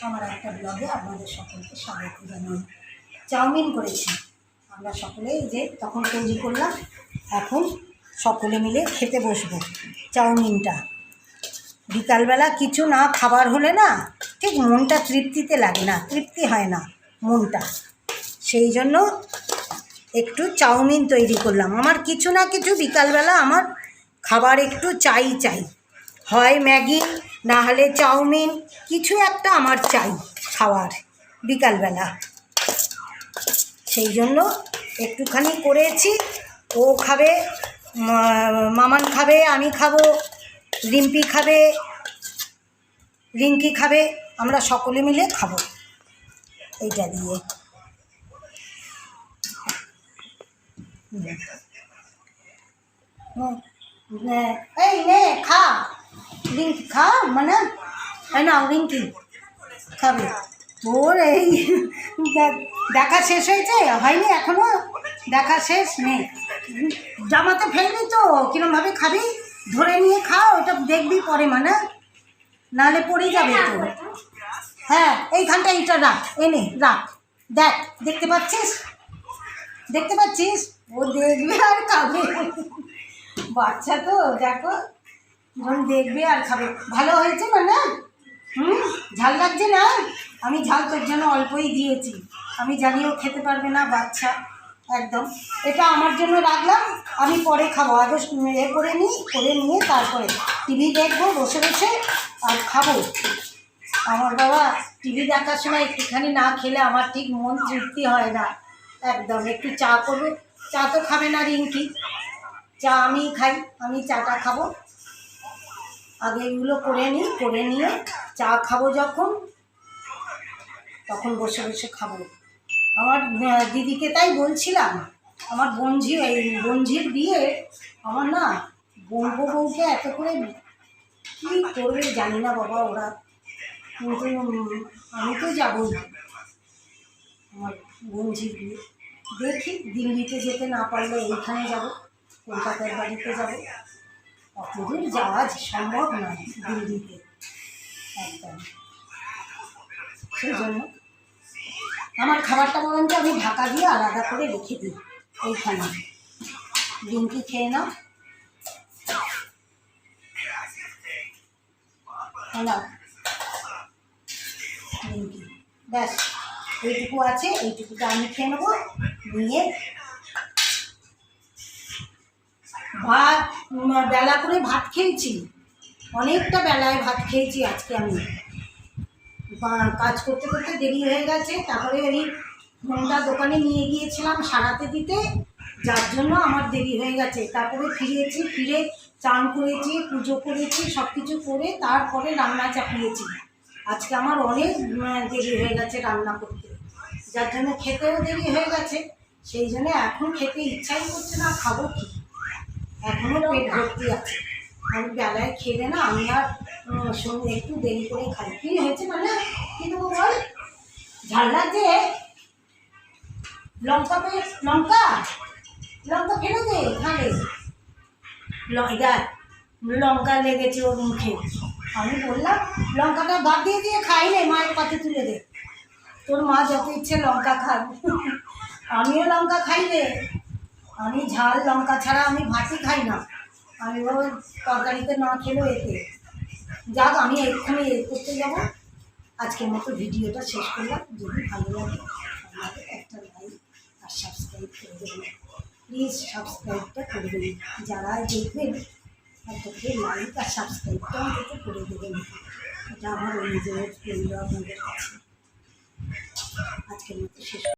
আমার একটা ব্লগে আপনাদের সকলকে স্বাগত জানাই। চাউমিন করেছি আমরা সকলে, এই যে তখন তৈরি করলাম, এখন সকলে মিলে খেতে বসবো। চাউমিনটা বিকালবেলা কিছু না খাবার হলে না ঠিক মনটা তৃপ্তিতে লাগে না, তৃপ্তি হয় না মনটা, সেই জন্য একটু চাউমিন তৈরি করলাম। আমার কিছু না কিছু বিকালবেলা আমার খাবার একটু চাই, হয় ম্যাগি না হলে চাউমিন, কিছু একটা আমার চাই খাওয়ার বিকালবেলা। সেই জন্য একটুখানি করেছি। ও খাবে, মামান খাবে, আমি খাবো, রিম্পি খাবে, রিঙ্কি খাবে, আমরা সকলে মিলে খাবো এইটা দিয়ে। এই নে খা রিঙ্কি, খা মানে না রিঙ্কি খাবে। তোর এই দেখা শেষ হয়েছে? হয়নি এখনো দেখা শেষ নেই। জামাতে ফেলবি তো কিরমভাবে খাবি, ধরে নিয়ে খা, ওটা দেখবি পরে, মানে নাহলে পড়ে যাবে তো। হ্যাঁ এইখানটা এইটা রাখ, এনে রাখ, দেখ, দেখতে পাচ্ছিস, দেখতে পাচ্ছিস? ও দেখবে আর খাবে, বাচ্চা তো দেখো, যখন দেখবে আর খাবে। ভালো হয়েছে মানে? ঝাল লাগছে না? আমি ঝাল তোর জন্য অল্পই দিয়েছি, আমি জানিও খেতে পারবে না বাচ্চা একদম। এটা আমার জন্য রাখলাম, আমি পরে খাবো, আগে করে নিয়ে তারপরে টিভি দেখবো বসে বসে আর খাবো। আমার বাবা টিভি দেখার সময় একটুখানি না খেলে আমার ঠিক মন তৃপ্তি হয় না একদম। একটু চা করবে, চা তো খাবে না রিঙ্কি, চা আমি খাই, আমি চাটা খাবো। আগে এগুলো করে নিয়ে চা খাবো যখন, তখন বসে বসে খাবো। আমার দিদিকে তাই বলছিলাম, আমার বোনঝির বিয়ে, আমার না বউকে এত করে কী করবে জানি না বাবা ওরা, কিন্তু আমি তো যাবই। আমার বোনঝির বিয়ে দেখি, দিল্লিতে যেতে না পারলে এইখানে যাব, কলকাতার বাড়িতে যাব। অতদূর যাওয়া সম্ভব নয় দিল্লিতে একদম। সেই জন্য আমার খাবারটা বরঞ্চ আমি ঢাকা দিয়ে আলাদা করে রেখে দিই এইখানে। রিঙ্কি খেয়ে নাও, রিঙ্কি ব্যাস এইটুকু আছে, এইটুকুটা আমি খেয়ে নেবো। নিয়ে ভাত, বেলা করে ভাত খেয়েছি, অনেকটা বেলায় ভাত খেয়েছি আজকে। আমি কাজ করতে করতে দেরি হয়ে গেছে, তারপরে ওই ফোনটা দোকানে নিয়ে গিয়েছিলাম সারাতে দিতে, যার জন্য আমার দেরি হয়ে গেছে। তারপরে ফিরে চান করেছি, পুজো করেছি, সব কিছু করে তারপরে রান্না চাপিয়েছি। আজকে আমার অনেক দেরি হয়ে গেছে রান্না করতে, যার জন্য খেতেও দেরি হয়ে গেছে। সেই জন্য এখন খেতে ইচ্ছাই করছে না, খাবো কি, এখনও পেট ভর্তি আছে। আমি বেলায় খেলে না, আমি আর একটু দেরি করে খাই। কী হয়েছে মানে, কী দেবো বল? ঝাল লাগছে, লঙ্কা ফেলে দে, খালে লঙ্কা লেগেছে ওর মুখে। আমি বললাম লঙ্কাটা বাদ দিয়ে খাই রে, মায়ের কাছে তুলে দে, তোর মা যত ইচ্ছে লঙ্কা খাক, আমিও লঙ্কা খাই রে। আমি ঝাল লঙ্কা ছাড়া আমি ভাতই খাই না। আমি ওই তরকারিতে না খেলেও এতে যাক, আমি এক্ষুনি করতে যাবো। আজকের মতো ভিডিওটা শেষ করলাম। যদি ভালো লাগে আপনাদের একটা লাইক আর সাবস্ক্রাইব করে দেবেন, প্লিজ সাবস্ক্রাইবটা করে দেবেন। যারা দেখবেন একটা করে লাইক আর সাবস্ক্রাইবটা আমাকে করে দেবেন, এটা আমার নিজের প্রিয় আপনাদের কাছে। আজকের মতো শেষ।